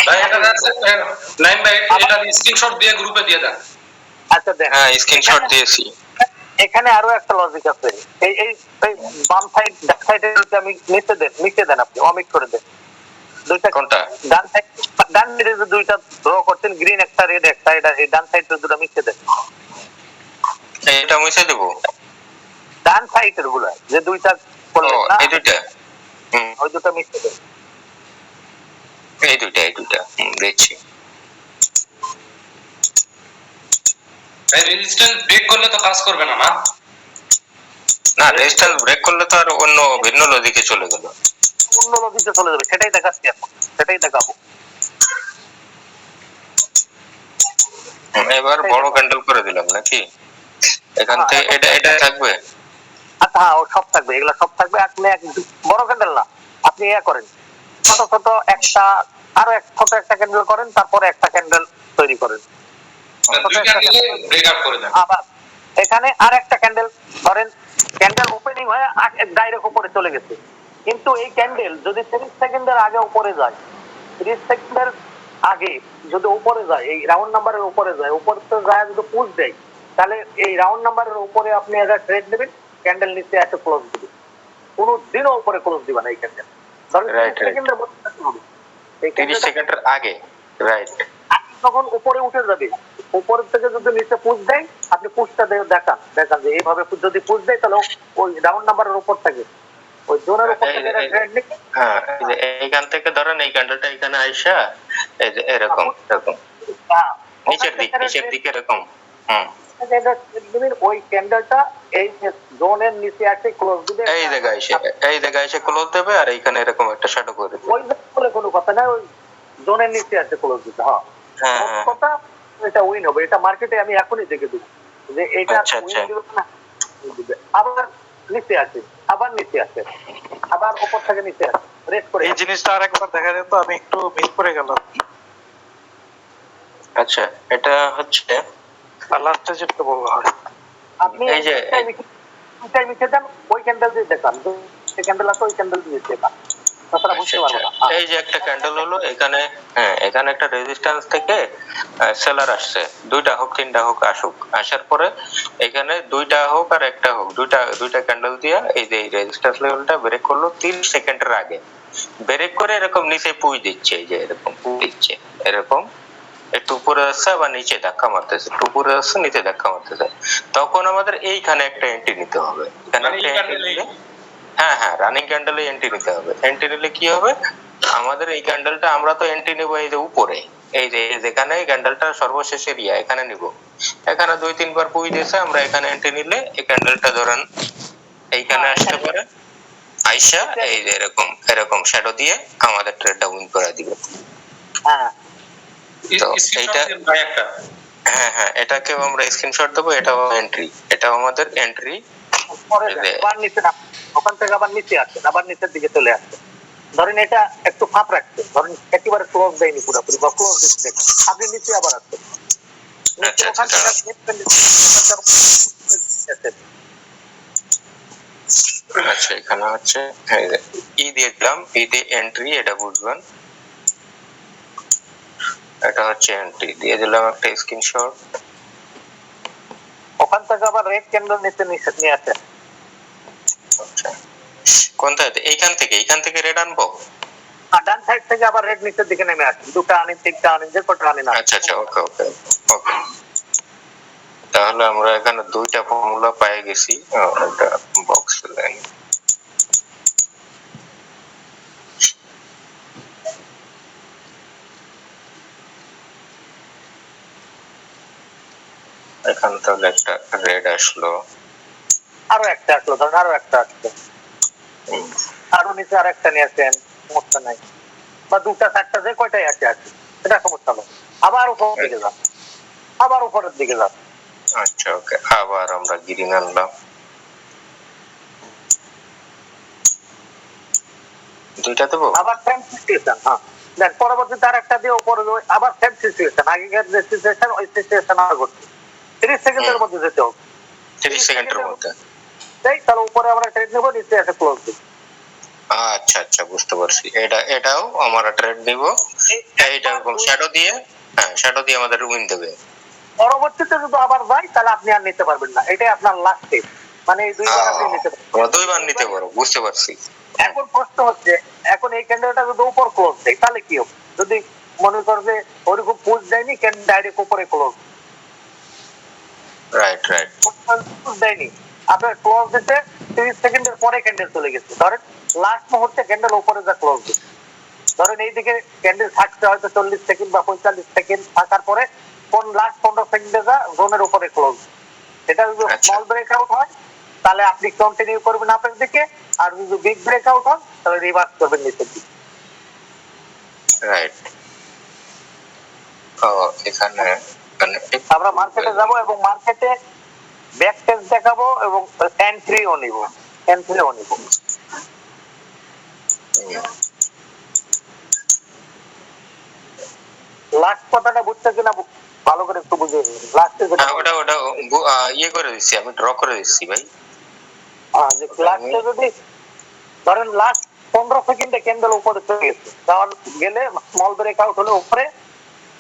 ভাই এটা নাইম ভাই এটা স্ক্রিনশট দিয়ে গ্রুপে দিয়ে দেন। আচ্ছা দেন। হ্যাঁ স্ক্রিনশট দিয়েছি। এখানে আরো একটা লজিক আছে। এই এই বাম সাইড ব্যাক সাইডে যদি আমি নিচে দেন আপনি অমিট করে দেন। দুইটা কোনটা? ডান সাইডে যে দুইটা ড্র করছেন, গ্রিন একটা রেড একটা, এটা এই ডান সাইডে দুটো মিশিয়ে দেন। এটা মুছে দেব। ডান সাইডের গুলা যে দুইটা করলেন না, এই দুইটা ওই দুটো মিশিয়ে দেন। এই দুইটা দেখছি। ভাই রেজিস্ট্যান্স ব্রেক করলে তো কাজ করবে না না? না রেজিস্ট্যান্স ব্রেক করলে তো আর অন্য ভিন্ন লজিকে চলে গেল। অন্য লজিকে চলে যাবে, সেটাই দেখাচ্ছি এখন, সেটাই দেখাবো। এবার বড় ক্যান্ডেল করে দিলাম নাকি? এখান থেকে এটা থাকবে। আচ্ছা হ্যাঁ, সব থাকবে, এগুলা সব থাকবে। আপনি বড় ক্যান্ডেল না, আপনি করেন ছোট ছোট একটা, আরো ছোট একটা ক্যান্ডেল করেন, তারপরে একটা ক্যান্ডেল তৈরি করেন। আবার এখানে আর একটা ক্যান্ডেল ধরেন, ক্যান্ডেল ওপেনিং হয়ে ডাইরেক্ট উপরে চলে গেছে, কিন্তু এই ক্যান্ডেল যদি 30 সেকেন্ডের আগে উপরে যায়, 30 সেকেন্ডের আগে যদি উপরে যায়, এই রাউন্ড নাম্বারের উপরে যায়, উপরে তো যায় যদি পুশ দেয়, তাহলে এই রাউন্ড নাম্বারের উপরে আপনি একটা ট্রেড নেবেন, ক্যান্ডেল নিচে এসে ক্লোজ দিবেন। কোনো দিনও উপরে ক্লোজ দিবেন এই ক্যান্ডেল। ধরেন 30 সেকেন্ডের মধ্যে হবে, এই 30 সেকেন্ডের আগে, রাইট। যখন উপরে উঠে যাবে, উপরের থেকে যদি নিচে পুশ দেয়, আপনি পুশটা দেখান যে এইভাবে যদি পুশ দেয়, তাহলে ওই রাউন্ড নাম্বারের উপর থাকে, ওই জোনের উপর থেকে ট্রেড নিয়ে। হ্যাঁ এইখান থেকে ধরেন এই ক্যান্ডেলটা এখানে আইসা এই যে এরকম নিচের দিকে এরকম ওই ক্যান্ডেলটা এই জোনের নিচে আসে ক্লোজ দিবে, এই জায়গায় এসে ক্লোজ দেবে, আর এইখানে এরকম একটা শ্যাডো করে দেবে। ওই বলে কোনো কথা না, ওই জোনের নিচে আসে ক্লোজ দিতে। হ্যাঁ কথা, এটা উইন হবে। এটা মার্কেটে আমি এখনই দেখে দেব যে এটা উইন দিবে না, আবার নিচে আসে, আবার নিচে আসে, আবার উপর থেকে নিচে আসে, রেড করে। এই জিনিসটা আরেকবার দেখা যেত, আমি একটু মিস করে গেলাম। আচ্ছা এটা হচ্ছে লাস্টে যেটা বলবো, আপনি এই যে এটাই মিশে দেন, ওই ক্যান্ডেল দিয়ে দেখান, এই ক্যান্ডেল আছে ওই ক্যান্ডেল দিয়ে দেখান, তাছাড়া বুঝতে পারবো না। এই যে একটা ক্যান্ডেল হলো এখানে, হ্যাঁ এখানে একটা রেজিস্ট্যান্স থেকে সেলার আসছে, দুইটা হোক তিনটা হোক আসুক, আসার পরে এখানে দুইটা হোক আর একটা হোক, দুইটা ক্যান্ডেল দিয়া এই যে রেজিস্ট্যান্স লেভেলটা ব্রেক করলো 30 সেকেন্ডের আগে, ব্রেক করে এরকম নিচে পুশ দিচ্ছে, এই যে এরকম পুশ দিচ্ছে, এরকম একটু উপরে আসছে আবার নিচে ধাক্কা মারতেছে, একটু উপরে আসছে নিচে ধাক্কা মারতেছে, তখন আমাদের এইখানে একটা এন্ট্রি নিতে হবে। হ্যাঁ রানিং ক্যান্ডেলে এন্ট্রি নিতে হবে। এন্ট্রি নিলে কি হবে, আমাদের এই ক্যান্ডেলটা আমরা তো এন্ট্রি নেব এই যে উপরে, এই যে যেখানে ক্যান্ডেলটা সর্বশেষ এরিয়া এখানে নিব, এখানে 2-3 বার পুই দিয়েছে, আমরা এখানে এন্ট্রি নিলে এই ক্যান্ডেলটা ধরেন এইখানে আসতে পারে, আইসা এই যে এরকম শ্যাডো দিয়ে আমাদের ট্রেডটা উইন করে দিবে। হ্যাঁ তো এইটা হ্যাঁ এটাকেও আমরা স্ক্রিনশট দেবো, এটাও এন্ট্রি, এটাও আমাদের এন্ট্রি। আবার নিচে না, ওখান থেকে আবার নিচে আসছে, আবার নিচের দিকে চলে আসছে। ধরেন এটা একটু ফাঁপ রাখছে, ধরেন একেবারে ক্লোজ দেয়নি পুরোপুরি, বা ক্লোজ দিচ্ছে, আপনি নিচে আবার আসছে। আচ্ছা এখানে হচ্ছে ই দিয়ে দিলাম, ই দিয়ে এন্ট্রি, এটা বুঝবেন, এটা হচ্ছে এন্ট্রি দিয়ে দিলাম একটা স্ক্রিনশট। ওখান থেকে আবার রেড ক্যান্ডেল নিচে নিয়ে আসে। আচ্ছা কোনটা? এইখান থেকে রেড আনবো, ডান সাইড থেকে আবার রেড নিচের দিকে নেমে আসে, দুটো আনি তিনটা আনি, যে কটা আনি না। আচ্ছা ওকে তাহলে আমরা এখানে দুইটা ফর্মুলা পেয়ে গেছি। একটা বক্স লাইন এখানে, তাহলে একটা রেড আসলো, আরো একটা আসলো, ধরেন আরো একটা আসলো, আরো নিচে আর একটা নিয়ে আসেন, সমস্যা নাই, বা দুটা চারটা, যে কয়টাই আছে এটা সমস্যা নয়। আবার উপরের দিকে যান, আবার উপরের দিকে যান। আচ্ছা ওকে, আবার আমরা গ্রিন আনলাম, দুইটা দেবো, আবার সেম সিচুয়েশন। হ্যাঁ দেন পরবর্তীতে আর একটা দিয়ে উপরে আবার সেম সিচুয়েশন, আগেকার যে সিচুয়েশন ওই সিচুয়েশন আর ঘটছে। 30 সেকেন্ডের মধ্যে যেতে হবে, 30 সেকেন্ডের মধ্যে। তাহলে উপরে আমরা ট্রেড নেবো, নিচে একটা ক্লোজ দিব। আচ্ছা আচ্ছা, বুঝতে পারছি। এটাও আমরা ট্রেড নিব, এইটা এরকম শ্যাডো দিয়ে, হ্যাঁ শ্যাডো দিয়ে আমাদের উইন দেবে। পরবর্তীতে যদি আবার যায় তাহলে আপনি আর নিতে পারবেন না, এটাই আপনার লাস্ট স্টেপ। মানে এই দুইবার আপনি নিতে পারবেন, আমরা দুইবার নিতে পারবো, বুঝতে পারছি। এখন প্রশ্ন হচ্ছে, এখন এই ক্যান্ডেলটা যদি উপর ক্লোজ দেয় তাহলে কি হবে? যদি মনে করবে ওরকম পুশ দেয়নি, ক্যান্ডেল ডাইরেক্ট উপরে ক্লোজ রাইট রাইট। দেয়নি, আপনার ক্লোজ দিতে 30 সেকেন্ডের পরে ক্যান্ডেল চলে গেছে, ধরেন লাস্ট মুহূর্তে ক্যান্ডেল উপরে যা ক্লোজ দিচ্ছে, ধরেন এইদিকে ক্যান্ডেল থাকছে হয়তো 40 সেকেন্ড বা 45 সেকেন্ড থাকার পরে কোন লাস্ট 15 সেকেন্ডে যা জোনের উপরে ক্লোজ, এটা যদি স্মল ব্রেকআউট হয় তাহলে আপনি কন্টিনিউ করবেন আপের দিকে, আর যদি বিগ ব্রেকআউট হয় তাহলে রিভার্স করবেন নিচের দিকে। রাইট। ও এখানে আমরা মার্কেটে যাব এবং মার্কেটে ব্যাক টেস্ট দেখাবো এবং এন্ট্রিও নিব, এন্ট্রিও নিব। লাস্ট কথাটা বুঝতে কিনা ভালো করে একটু বুঝিয়ে দিন। লাস্টে যেটা ওটা ইয়ে করে দিচ্ছি, আমি ড্র করে দিচ্ছি ভাই। যে লাস্টে যদি ধরেন লাস্ট 15 সেকেন্ডে ক্যান্ডেল উপরে চলে গেছে, তাহলে গেলে স্মল ব্রেকআউট হলে উপরে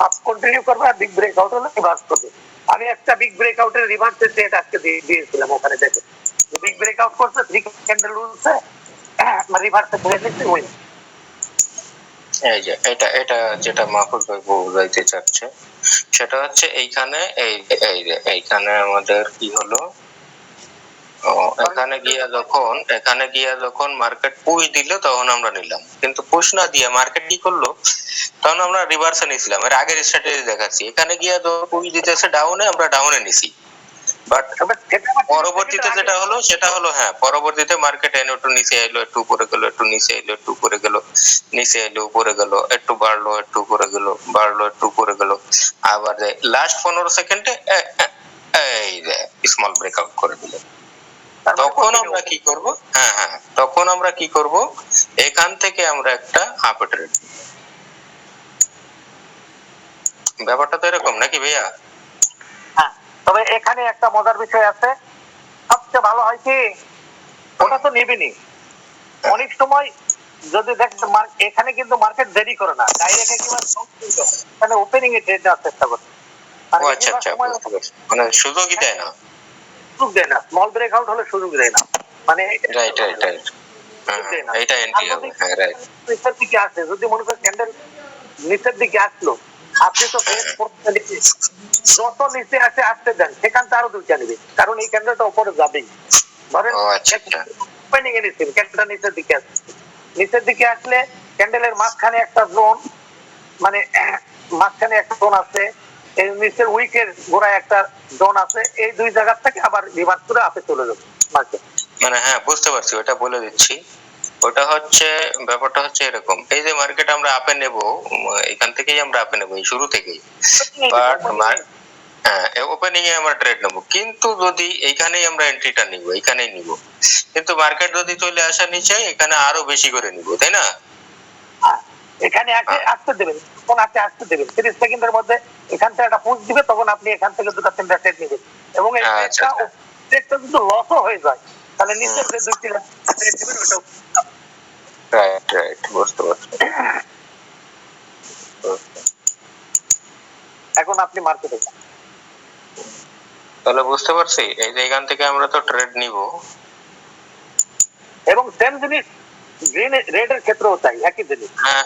আপ কন্টিনিউ করবে, আর বিগ ব্রেকআউট হলে রিভার্স করবে। আমি একটা বিগ ব্রেকআউটের রিভার্সের ডেট আজকে দিয়েছিলাম, ওখানে দেখে বিগ ব্রেকআউট করছে, 3 ক্যান্ডেল উঠছে, রিভার্সে ধরে নিচ্ছে উইন। এই যে এটা যেটা মাহফুজ ভাই বোঝাইতে চাচ্ছে সেটা হচ্ছে এইখানে এইখানে আমাদের কি হলো, এখানে গিয়া যখন মার্কেট পুশ দিল তখন আমরা নিলাম, কিন্তু পুশ না দিয়ে মার্কেট কি করলো তখন আমরা রিভার্সে নিছিলাম। এর আগের স্ট্র্যাটেজি দেখাচ্ছি, এখানে গিয়া যখন পুশ দিতেছে ডাউনে, আমরা ডাউনে নিছি। বাট পরবর্তীতে যেটা হলো সেটা হলো, হ্যাঁ পরবর্তীতে মার্কেট এনে একটু নিচে এলো, একটু উপরে গেল, একটু নিচে এলো, একটু উপরে গেল, নিচে এলো, উপরে গেল, একটু বাড়লো, একটু উপরে গেল, বাড়লো, একটু উপরে গেল, আবার লাস্ট 15 সেকেন্ডে এই যে স্মল ব্রেকআউট করে দিল। তখন আমরা কি করব, হ্যাঁ তখন আমরা কি করব, এখান থেকে আমরা একটা হাফ ট্রেড। ব্যাপারটা তো এরকম নাকি ভাইয়া? হ্যাঁ, তবে এখানে একটা মজার বিষয় আছে, সবচেয়ে ভালো হয় কি ওটা তো নিবিনি, অনেক সময় যদি দেখেন এখানে কিন্তু মার্কেট দেরি করে না, ডাইরেক্ট একেবারে এখানে ওপেনিং এ ট্রেড দেওয়ার চেষ্টা করে, ও আচ্ছা আচ্ছা, মানে সুযোগই দেয় না, সুযোগ দেয় না, স্মল ব্রেকআউট হলে সুযোগ দেয় না, মানে রাইট রাইট রাইট, এটা এন্ট্রি হবে, হ্যাঁ রাইট। নিচের দিকে আসে, যদি মনে করেন ক্যান্ডেল নিচের দিকে আসলো, আপনি তো যত নিচে আসে আসতে দেন, সেখান থেকে আরো দুইটা নেবে, কারণ এই ক্যান্ডেলটা উপরে যাবেই। ধরেন ওপেনিং এ নিচ্ছেন, ক্যান্ডেলটা নিচের দিকে আসছে, নিচের দিকে আসলে ক্যান্ডেলের মাঝখানে একটা জোন, মানে মাঝখানে একটা জোন আছে, এই নিচের উইকের গোড়ায় একটা জোন আছে, এই দুই জায়গা থেকে আবার রিভার্স করে আপে চলে যাবে মার্কেট। মানে হ্যাঁ বুঝতে পারছি, ওটা বলে দিচ্ছি। ওটা হচ্ছে ব্যাপারটা হচ্ছে এরকম, এই যে মার্কেট আমরা আপে নেব, এখান থেকেই আমরা আপে নেব, এই শুরু থেকেই, বাট হ্যাঁ ওপেনিং এ আমরা ট্রেড নেব, কিন্তু যদি এইখানেই আমরা এন্ট্রিটা নিব, এইখানেই নিব, কিন্তু মার্কেট যদি চলে আসা নিচে এখানে আরো বেশি করে নিব, তাই না? এখানে আসতে দেবেন, কোন আসতে দেবেন 30 সেকেন্ডের মধ্যে এখান থেকে একটা পুশ দিবে, তখন আপনি এখান থেকে দুটো তিনটা ট্রেড নেবেন, এবং এই ট্রেডটা যদি লসও হয়ে যায় তাহলে নিচের যে দুইটা ট্রেড দিবেন ওটাও। রাইট রাইট, বুঝতে পারছি। এখন আপনি মার্কেটে যান, তাহলে বুঝতে পারছি, এই যে এখান থেকে আমরা তো ট্রেড নিব, এবং সেম জিনিস গ্রিন রেড এর ক্ষেত্রেও চাই, একই জিনিস। হ্যাঁ